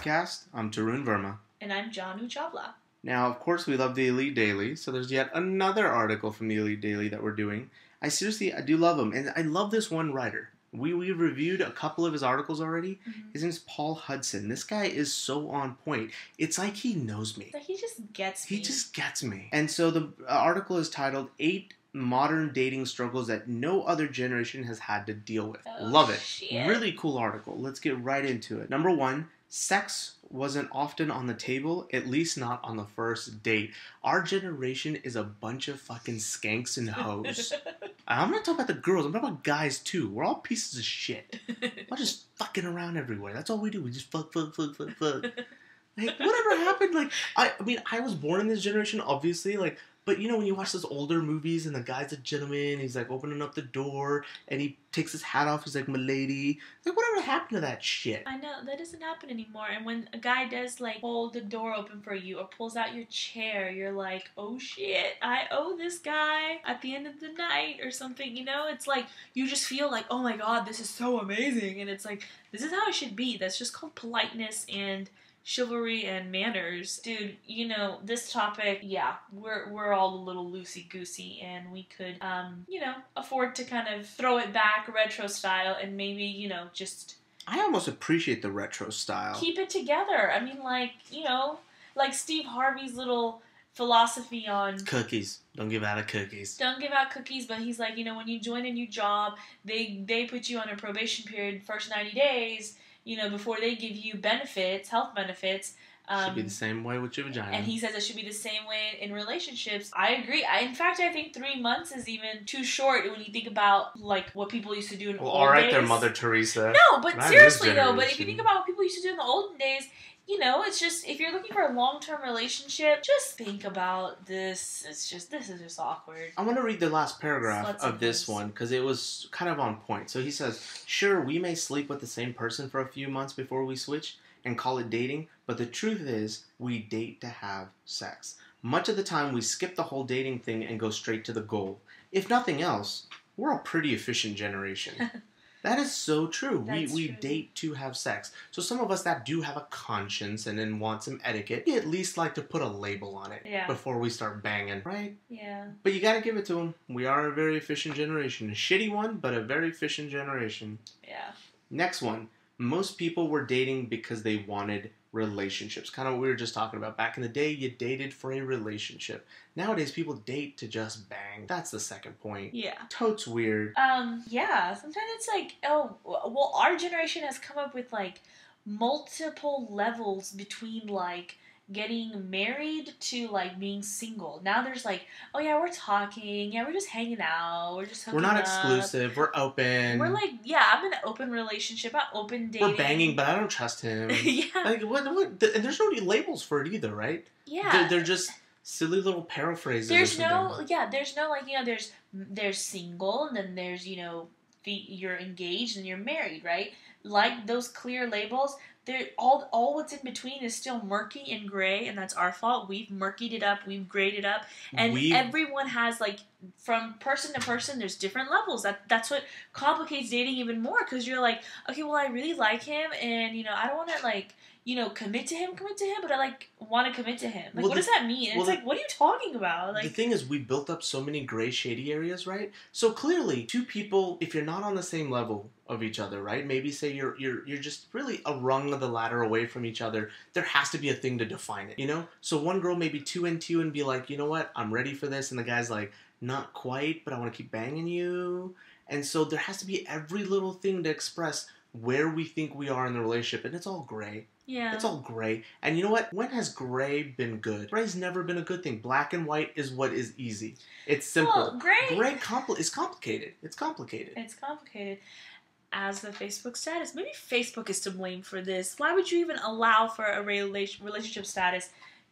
podcast. I'm Tarun Verma. And I'm Janu Chawla. Now, of course, we love the Elite Daily, so there's yet another article from the Elite Daily that we're doing. I do love him, and I love this one writer. We reviewed a couple of his articles already. Mm-hmm. His name's Paul Hudson. This guy is so on point. It's like he knows me. Like he just gets me. He just gets me. And so the article is titled 8 Modern Dating Struggles That No Other Generation Has Had to Deal With. Love it. Shit. Really cool article. Let's get right into it. Number 1, sex wasn't often on the table, at least not on the first date. Our generation is a bunch of fucking skanks and hoes. I'm not talking about the girls, I'm talking about guys too. We're all pieces of shit. We're just fucking around everywhere. That's all we do. We just fuck. Like, whatever happened? Like, I mean, I was born in this generation, obviously, like, but you know, when you watch those older movies and the guy's a gentleman, he's like opening up the door and he takes his hat off, he's like, "Milady." Like, whatever happened to that shit? I know, that doesn't happen anymore. And when a guy does, like, hold the door open for you or pulls out your chair, you're like, oh shit, I owe this guy at the end of the night or something, you know? It's like, you just feel like, oh my god, this is so amazing. And it's like, this is how it should be. That's just called politeness and chivalry and manners. Dude, you know, this topic, yeah, we're all a little loosey-goosey, and we could, you know, afford to kind of throw it back retro style and maybe, you know, just... I almost appreciate the retro style. Keep it together. I mean, like, you know, like Steve Harvey's little philosophy on... Cookies. Don't give out cookies. Don't give out cookies, but he's like, you know, when you join a new job, they put you on a probation period, first 90 days... You know, before they give you benefits, health benefits. Should be the same way with your vagina. And he says it should be the same way in relationships. I agree. In fact, I think 3 months is even too short when you think about, like, what people used to do in the old days. All right there, Mother Teresa. No, but seriously, though, but if you think about what people used to do in the olden days... You know, it's just, if you're looking for a long-term relationship, just think about this. This is just awkward. I want to read the last paragraph of this one, because it was kind of on point. So he says, sure, we may sleep with the same person for a few months before we switch and call it dating, but the truth is, we date to have sex. Much of the time, we skip the whole dating thing and go straight to the goal. If nothing else, we're a pretty efficient generation. That is so true. We date to have sex. So some of us that do have a conscience and then want some etiquette, we at least like to put a label on it before we start banging, right? Yeah. But you gotta give it to them. We are a very efficient generation. A shitty one, but a very efficient generation. Yeah. Next one. Most people were dating because they wanted relationships. Kind of what we were just talking about. Back in the day, you dated for a relationship. Nowadays, people date to just bang. That's the second point. Yeah. Totes weird. Yeah. Sometimes it's like, oh, well, our generation has come up with, like, multiple levels between, like, getting married to, like, being single. Now there's like, oh yeah, we're talking, yeah, we're just hanging out, we're just hooking up. We're not up. Exclusive, we're open. We're like, yeah, I'm in an open relationship, I'm open dating. We're banging, but I don't trust him. Yeah. Like, what, and there's no labels for it either, right? Yeah. They're just silly little paraphrases. There's no, like, you know, there's single, and then there's, you know, you're engaged and you're married, right? Like, those clear labels, they're all what's in between is still murky and gray, and that's our fault. We've murkied it up, we've grayed it up, and everyone has, like, from person to person, there's different levels. That's what complicates dating even more, because you're like, okay, well, I really like him, and, you know, I don't want to, like, you know, commit to him, but I, like, want to commit to him. Like, what does that mean? It's like, what are you talking about? Like, the thing is, we built up so many gray, shady areas, right? So clearly, two people, if you're not on the same level of each other, right? Maybe say you're just really a rung of the ladder away from each other. There has to be a thing to define it, you know? So one girl may be 2 and 2 and be like, you know what? I'm ready for this. And the guy's like, not quite, but I want to keep banging you. And so there has to be every little thing to express where we think we are in the relationship. And it's all gray. Yeah. It's all gray. And you know what? When has gray been good? Gray's never been a good thing. Black and white is what is easy. It's simple. Well, gray is complicated. It's complicated. It's complicated. As the Facebook status. Maybe Facebook is to blame for this. Why would you even allow for a relationship status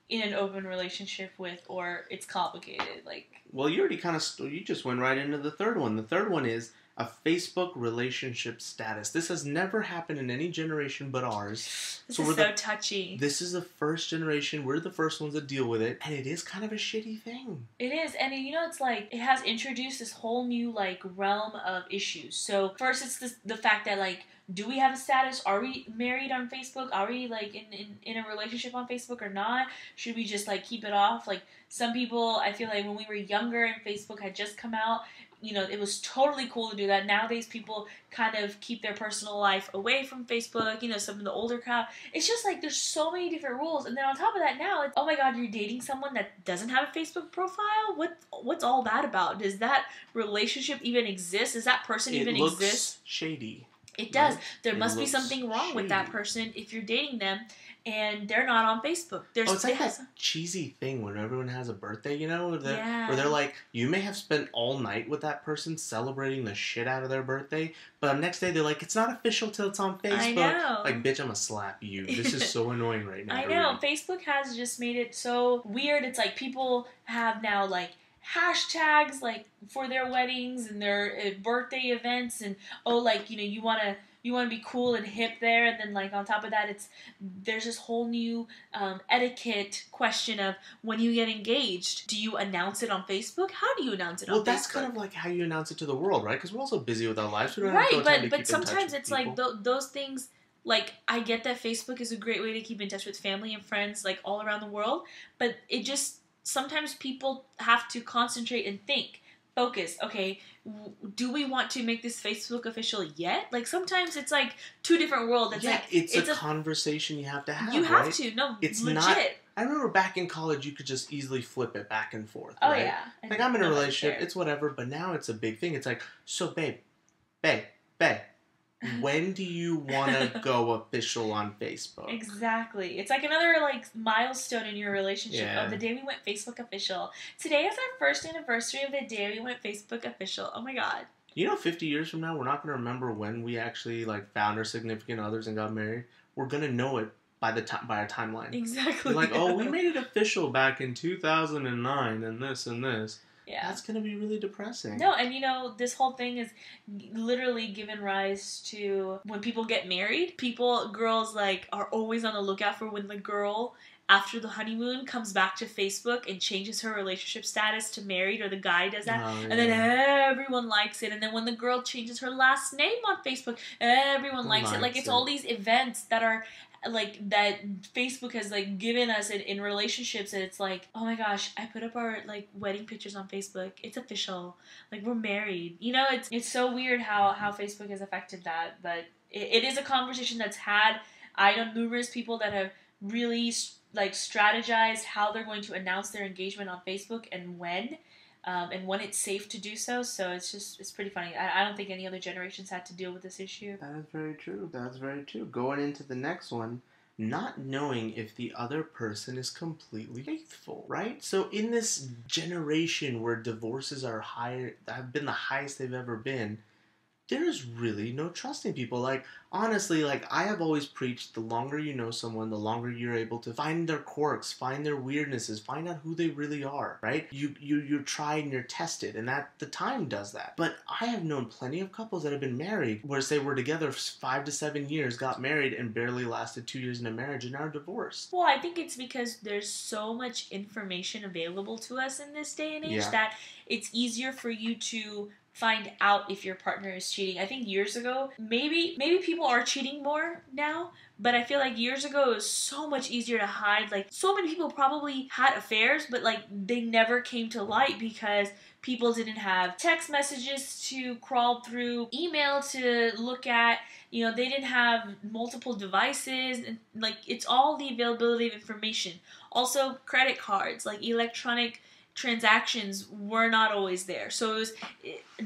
in an open relationship with, or it's complicated? Like, well, you already you just went right into the third one. The third one is, A Facebook relationship status. This has never happened in any generation but ours. This is so touchy. This is the first generation. We're the first ones that deal with it. And it is kind of a shitty thing. It is. And you know, it's like, it has introduced this whole new, like, realm of issues. So first it's the fact that, like, do we have a status? Are we married on Facebook? Are we, like, in a relationship on Facebook or not? Should we just, like, keep it off? Like, some people, I feel like when we were younger and Facebook had just come out, you know, it was totally cool to do that. Nowadays, people kind of keep their personal life away from Facebook. You know, some of the older crowd. It's just like there's so many different rules. And then on top of that, now it's, oh my God, you're dating someone that doesn't have a Facebook profile? What's all that about? Does that relationship even exist? Does that person even exist? It looks shady. It does. Right? There must be something wrong with that person if you're dating them and they're not on Facebook. It's like that cheesy thing when everyone has a birthday, you know, where they're like, you may have spent all night with that person celebrating the shit out of their birthday, but the next day they're like, it's not official till it's on Facebook. I know. Like, bitch, I'm gonna slap you. This is so annoying right now. I know. Facebook has just made it so weird. It's like people have now, like, hashtags, like, for their weddings and their birthday events, and like, you know, you want to be cool and hip there, and then, like, on top of that, there's this whole new etiquette question of when you get engaged, do you announce it on Facebook? How do you announce it on Facebook? Well, that's kind of like how you announce it to the world, right? Because we're also busy with our lives. We don't right, have time to but keep sometimes in touch it's with people. like those things. Like, I get that Facebook is a great way to keep in touch with family and friends, like, all around the world, but it just, sometimes people have to concentrate and think. Focus. Okay, do we want to make this Facebook official yet? Like, sometimes it's like two different worlds. It's a conversation you have to have. You have to. No, it's legit. Not. I remember back in college, you could just easily flip it back and forth. Oh right? yeah. Like, I'm in a relationship. It's whatever. But now it's a big thing. It's like, so babe. When do you want to go official on Facebook? Exactly. It's like another, like, milestone in your relationship. Yeah. Oh, the day we went Facebook official. Today is our first anniversary of the day we went Facebook official. Oh my God. You know, 50 years from now, we're not going to remember when we actually, like, found our significant others and got married. We're going to know it by our timeline. Exactly. We're like, oh, we made it official back in 2009 and this and this. Yeah. That's going to be really depressing. No, and you know, this whole thing is literally given rise to when people get married. Girls, like, are always on the lookout for when the girl, after the honeymoon, comes back to Facebook and changes her relationship status to married, or the guy does that. Oh, yeah. And then everyone likes it. And then when the girl changes her last name on Facebook, everyone likes it. Like, it's all these events that are, like, that Facebook has, like, given us in relationships, and it's like, oh my gosh, I put up our, like, wedding pictures on Facebook. It's official. Like, we're married. You know, it's so weird how Facebook has affected that, but it is a conversation that's had. I know numerous people that have really, like, strategized how they're going to announce their engagement on Facebook and when it's safe to do so. So it's pretty funny. I don't think any other generations had to deal with this issue. That is very true. That's very true. Going into the next one, not knowing if the other person is completely faithful, right? So in this generation where divorces have been the highest they've ever been, there's really no trusting people. Like, honestly, like, I have always preached, the longer you know someone, the longer you're able to find their quirks, find their weirdnesses, find out who they really are, right? You're tried and you're tested, and that the time does that. But I have known plenty of couples that have been married, where they were together 5 to 7 years, got married, and barely lasted 2 years in a marriage, and are divorced. Well, I think it's because there's so much information available to us in this day and age that it's easier for you to find out if your partner is cheating. I think years ago, maybe people are cheating more now, but I feel like years ago it was so much easier to hide. Like, so many people probably had affairs, but, like, they never came to light because people didn't have text messages to crawl through, email to look at, you know, they didn't have multiple devices, and, like, it's all the availability of information. Also, credit cards, like, electronic transactions were not always there. So it was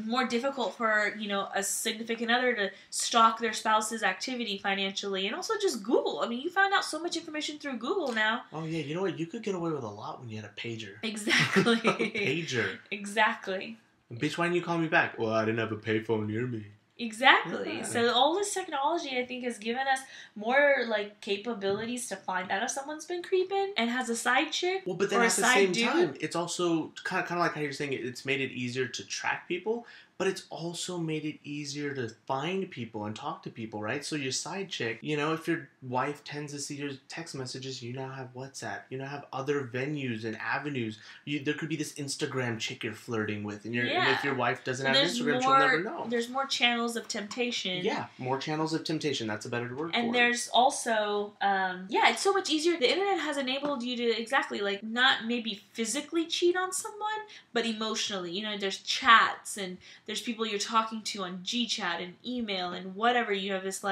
more difficult for, you know, a significant other to stalk their spouse's activity financially. And also just Google. I mean, you found out so much information through Google now. Oh, yeah. You know what? You could get away with a lot when you had a pager. Exactly. Pager. Exactly. Bitch, why didn't you call me back? Well, I didn't have a payphone near me. Exactly. Yeah. So all this technology, I think, has given us more, like, capabilities to find out if someone's been creeping and has a side chick. Well, but then at the same time, it's also kind of like how you're saying it's made it easier to track people. but it's also made it easier to find people and talk to people, right? So your side chick, you know, if your wife tends to see your text messages, you now have WhatsApp, you now have other venues and avenues. There could be this Instagram chick you're flirting with, and if your wife doesn't have Instagram, she'll never know. There's more channels of temptation. Yeah, more channels of temptation. That's a better word for it. And there's also, it's so much easier. The internet has enabled you to not maybe physically cheat on someone, but emotionally. You know, there's chats and there's people you're talking to on GChat and email and whatever. You have this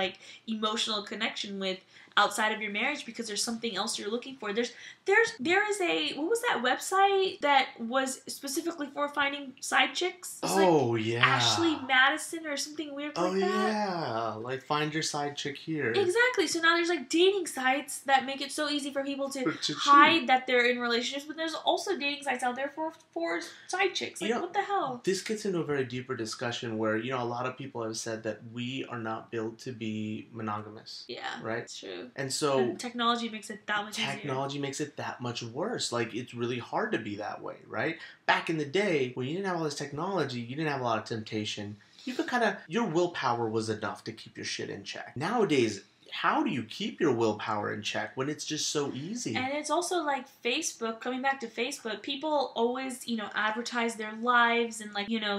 emotional connection with outside of your marriage because there's something else you're looking for. There is a, what was that website that was specifically for finding side chicks? Yeah. Ashley Madison or something weird like that. Oh yeah, like find your side chick here. Exactly. So now there's dating sites that make it so easy for people to hide that they're in relationships, but there's also dating sites out there for side chicks. What the hell? This gets into a very deeper discussion where, you know, a lot of people have said that we are not built to be monogamous. Yeah. Right? It's true. And so technology makes it that much easier. Technology makes it that much worse. It's really hard to be that way, right? Back in the day, when you didn't have all this technology, you didn't have a lot of temptation. You could your willpower was enough to keep your shit in check. Nowadays, how do you keep your willpower in check when it's just so easy? And it's also Facebook, coming back to Facebook, people always, advertise their lives in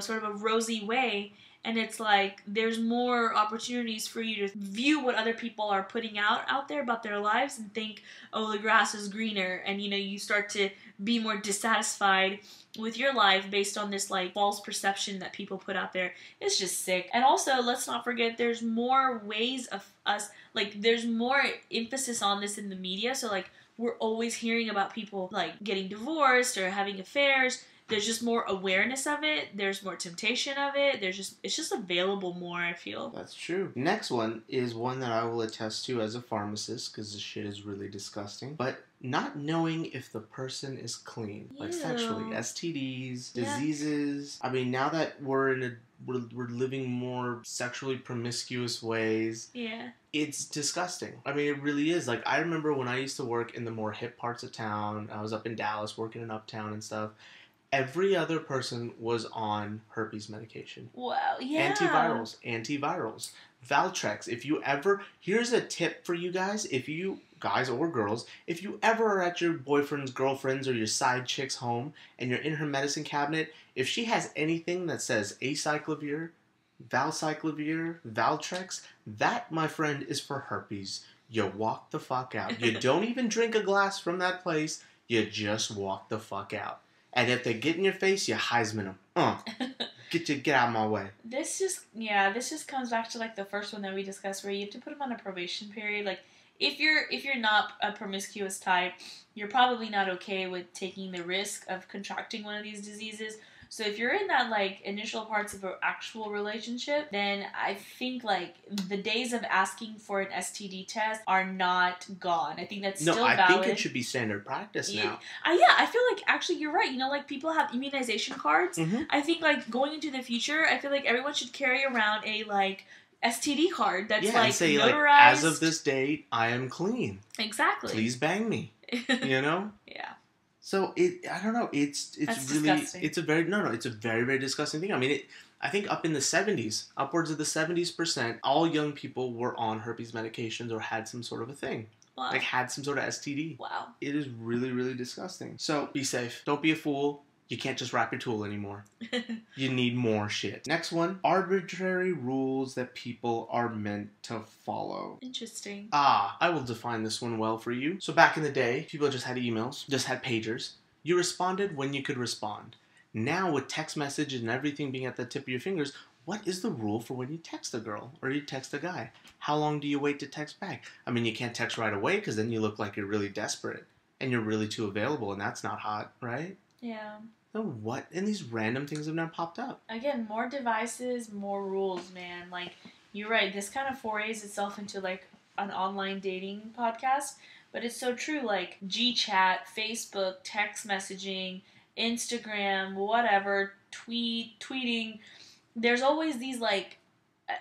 sort of a rosy way. And it's there's more opportunities for you to view what other people are putting out there about their lives and think, oh, the grass is greener. And, you start to be more dissatisfied with your life based on this false perception that people put out there. It's just sick. And also, let's not forget, there's more ways of us, there's more emphasis on this in the media. So we're always hearing about people getting divorced or having affairs. There's just more awareness of it. There's more temptation of it. It's just available more, I feel. That's true. Next one is one that I will attest to as a pharmacist because this shit is really disgusting. But not knowing if the person is clean, sexually, STDs, diseases. I mean, now that we're living more sexually promiscuous ways. Yeah. It's disgusting. I mean, it really is. I remember when I used to work in the more hip parts of town. I was up in Dallas working in Uptown and stuff. Every other person was on herpes medication. Wow, yeah. Antivirals. Valtrex. Here's a tip for you guys. If you, guys or girls, if you ever are at your boyfriend's, girlfriend's, or your side chick's home, and you're in her medicine cabinet, if she has anything that says acyclovir, valcyclovir, Valtrex, that, my friend, is for herpes. You walk the fuck out. You don't even drink a glass from that place. You just walk the fuck out. And if they get in your face, you Heisman them. Get out of my way. This just comes back to the first one that we discussed, where you have to put them on a probation period. If you're not a promiscuous type, you're probably not okay with taking the risk of contracting one of these diseases. So if you're in that initial parts of an actual relationship, then I think the days of asking for an STD test are not gone. I think that's still valid. No, I think it should be standard practice now. I feel actually you're right. people have immunization cards. Mm-hmm. I think going into the future, I feel everyone should carry around a STD card that's and say, notarized. As of this date, I am clean. Exactly. Please bang me. Yeah. So I don't know. It's That's really disgusting. It's a very very disgusting thing. I mean, I think up in the 70s, upwards of the 70%, all young people were on herpes medications or had some sort of a thing. Wow. Had some sort of STD. Wow. It is really, really disgusting. So be safe. Don't be a fool. You can't just wrap your tool anymore. You need more shit. Next one, arbitrary rules that people are meant to follow. Interesting. I will define this one well for you. So back in the day, people just had emails, just had pagers. You responded when you could respond. Now with text messages and everything being at the tip of your fingers, what is the rule for when you text a girl or you text a guy? How long do you wait to text back? I mean, you can't text right away because then you look like you're really desperate and you're really too available, and that's not hot, right? Yeah. So what? And these random things have now popped up. Again, more devices, more rules, man. You're right. This kind of forays itself into an online dating podcast, but it's so true. GChat, Facebook, text messaging, Instagram, whatever, tweeting. There's always these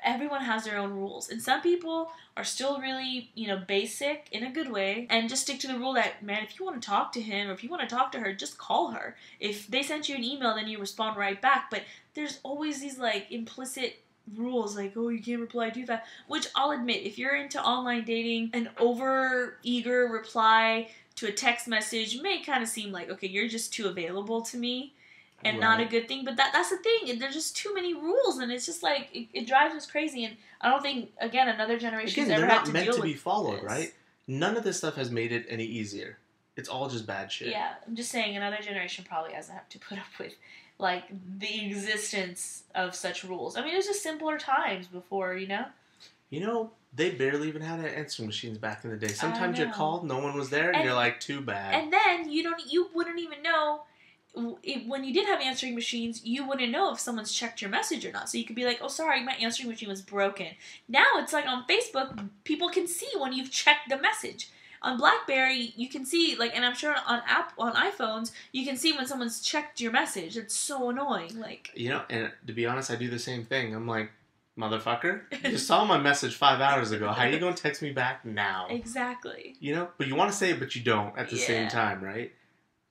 everyone has their own rules, and some people are still really, basic in a good way, and just stick to the rule that, man, if you want to talk to him or if you want to talk to her, just call her. If they sent you an email, then you respond right back. But there's always these like implicit rules, like, oh, you can't reply too fast. Which I'll admit, if you're into online dating, an over eager reply to a text message may kind of seem like, okay, you're just too available to me. And Right. not a good thing, but that's the thing. There's just too many rules, and it's just like it drives us crazy. And I don't think, again, another generation's ever had to deal with. They're not meant to be followed, this. right? None of this stuff has made it any easier. It's all just bad shit. Yeah, I'm just saying, another generation probably hasn't had to put up with like the existence of such rules. I mean, it was just simpler times before, They barely even had answering machines back in the day. Sometimes you called, no one was there, and you're like, too bad. And then you wouldn't even know. When you did have answering machines, you wouldn't know if someone's checked your message or not. So you could be like, oh, sorry, my answering machine was broken. Now it's like on Facebook, people can see when you've checked the message. On BlackBerry, you can see, like, and I'm sure on iPhones, you can see when someone's checked your message. It's so annoying. Like, and to be honest, I do the same thing. I'm like, motherfucker, you saw my message 5 hours ago. How are you going to text me back now? Exactly. But you want to say it, but you don't at the same time, right?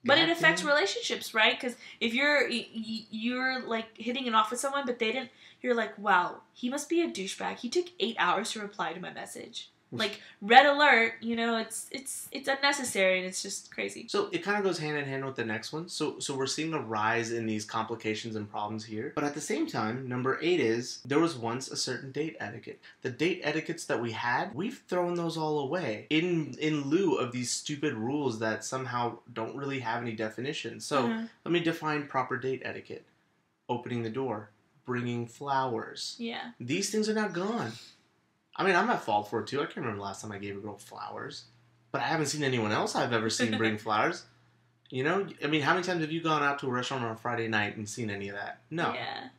But it affects relationships, right? Because if you're like hitting it off with someone, but they didn't, you're like, wow, he must be a douchebag. He took 8 hours to reply to my message. Like, red alert, it's unnecessary, and it's just crazy. So it kind of goes hand in hand with the next one. So we're seeing a rise in these complications and problems here. But at the same time, number 8 is, there was once a certain date etiquette. The date etiquettes that we had, we've thrown those all away in lieu of these stupid rules that somehow don't really have any definition. So let me define proper date etiquette. Opening the door. Bringing flowers. Yeah. These things are now gone. I mean, I'm at fault for it too. I can't remember the last time I gave a girl flowers. But I haven't seen anyone else I've ever seen bring flowers. I mean, how many times have you gone out to a restaurant on a Friday night and seen any of that? No. Yeah.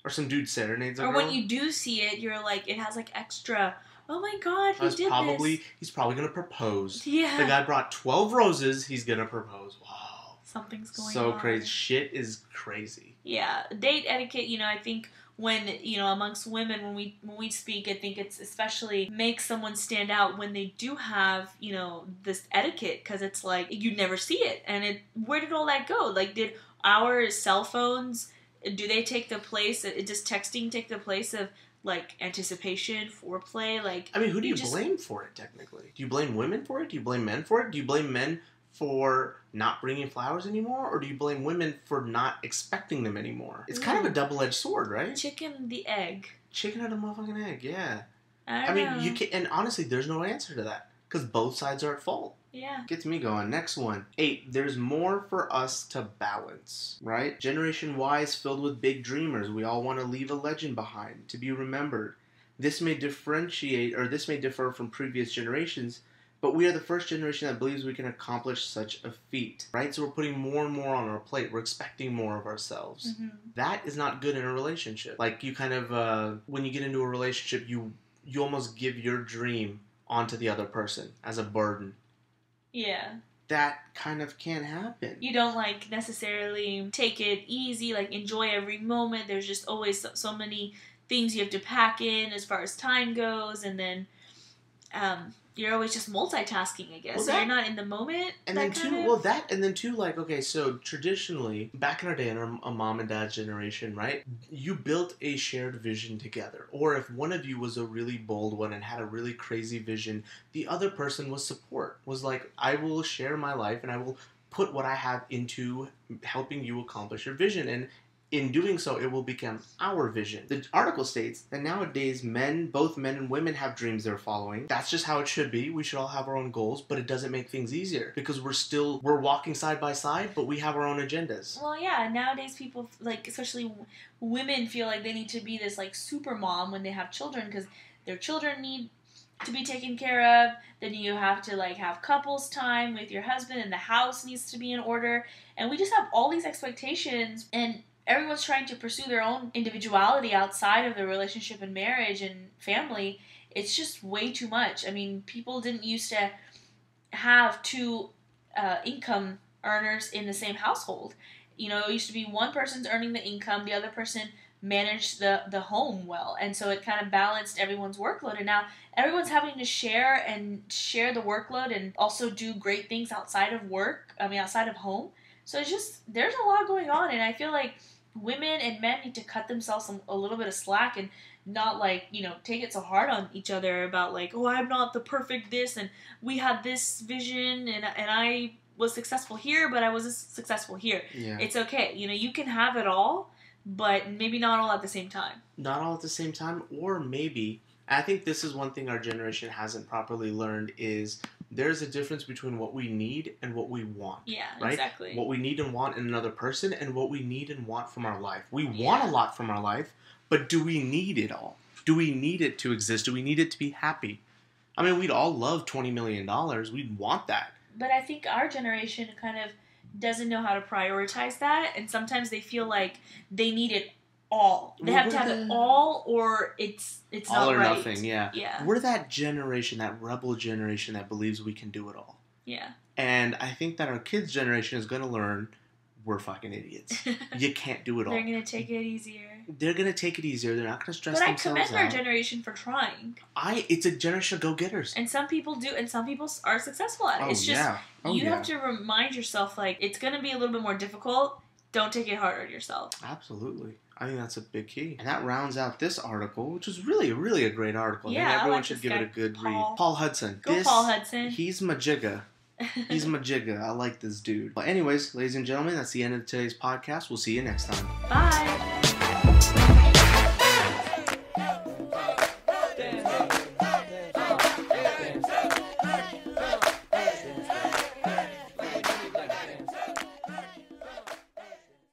Or some dude serenades a girl. Or when you do see it, you're like, it has like extra, oh my god, he did this. He's probably going to propose. Yeah. The guy brought 12 roses, he's going to propose. Wow. Something's going on. So crazy. Shit is crazy. Yeah. Date etiquette, I think when, amongst women, when we speak, I think it's especially makes someone stand out when they do have, this etiquette, because it's like, you never see it. And where did all that go? Like, did our cell phones, do they take the place, does texting take the place of, like, anticipation, foreplay? Like, I mean, who do you blame for it, technically? Do you blame women for it? Do you blame men for it? Do you blame men for not bringing flowers anymore, or do you blame women for not expecting them anymore? It's kind of a double-edged sword, right? Chicken the egg. Chicken or the motherfucking egg, yeah. I mean, you can, and honestly, there's no answer to that, because both sides are at fault. Yeah. Gets me going. Next one. 8. There's more for us to balance, right? Generation Y is filled with big dreamers. We all want to leave a legend behind, to be remembered. This may differ from previous generations, but we are the first generation that believes we can accomplish such a feat, right? So we're putting more and more on our plate. We're expecting more of ourselves. Mm-hmm. That is not good in a relationship. Like, you kind of, when you get into a relationship, you almost give your dream onto the other person as a burden. Yeah. That kind of can't happen. You don't, like, necessarily take it easy, like, enjoy every moment. There's just always so many things you have to pack in as far as time goes, and then, you're always just multitasking, I guess. Well, so you're not in the moment. And then too, like, okay, so traditionally, back in our day, in our mom and dad's generation, right, you built a shared vision together. Or if one of you was a really bold one and had a really crazy vision, the other person was support. Was like, I will share my life and I will put what I have into helping you accomplish your vision. And in doing so, it will become our vision. The article states that nowadays both men and women have dreams they're following. That's just how it should be. We should all have our own goals, but it doesn't make things easier because we're walking side by side, but we have our own agendas. Well, yeah, nowadays people, like, especially women, feel like they need to be this, like, super mom when they have children because their children need to be taken care of. Then you have to, like, have couples time with your husband, and the house needs to be in order. And we just have all these expectations, and everyone's trying to pursue their own individuality outside of the relationship and marriage and family. It's just way too much. I mean, people didn't used to have two income earners in the same household. It used to be one person's earning the income, the other person manage the home well. And so it kind of balanced everyone's workload. And now everyone's having to share the workload and also do great things outside of outside of home. So it's just, there's a lot going on. And I feel like women and men need to cut themselves a little bit of slack and not take it so hard on each other about I'm not the perfect this, and we had this vision, and I was successful here, but I wasn't successful here. Yeah. It's okay. You can have it all, but maybe not all at the same time. Not all at the same time, or maybe, I think this is one thing our generation hasn't properly learned, is there's a difference between what we need and what we want. Yeah, right? Exactly. What we need and want in another person and what we need and want from our life. We want a lot from our life, but do we need it all? Do we need it to exist? Do we need it to be happy? I mean, we'd all love $20 million. We'd want that. But I think our generation kind of doesn't know how to prioritize that, and sometimes they feel like they need it all. They have to have it all, or it's all not or right. nothing. Yeah. We're that generation, that rebel generation that believes we can do it all. Yeah. And I think that our kids' generation is going to learn we're fucking idiots. You can't do it all. They're going to take it easier. They're going to take it easier. They're not going to stress themselves out. But I commend our generation for trying. It's a generation of go-getters. And some people do, and some people are successful at it. It's just, you have to remind yourself, it's going to be a little bit more difficult. Don't take it hard on yourself. Absolutely. I think that's a big key. And that rounds out this article, which was really, really a great article. Yeah, I think everyone like should give it a good read. Paul Hudson. Go Paul Hudson. He's my jigga. He's my jigga. I like this dude. But anyways, ladies and gentlemen, that's the end of today's podcast. We'll see you next time. Bye.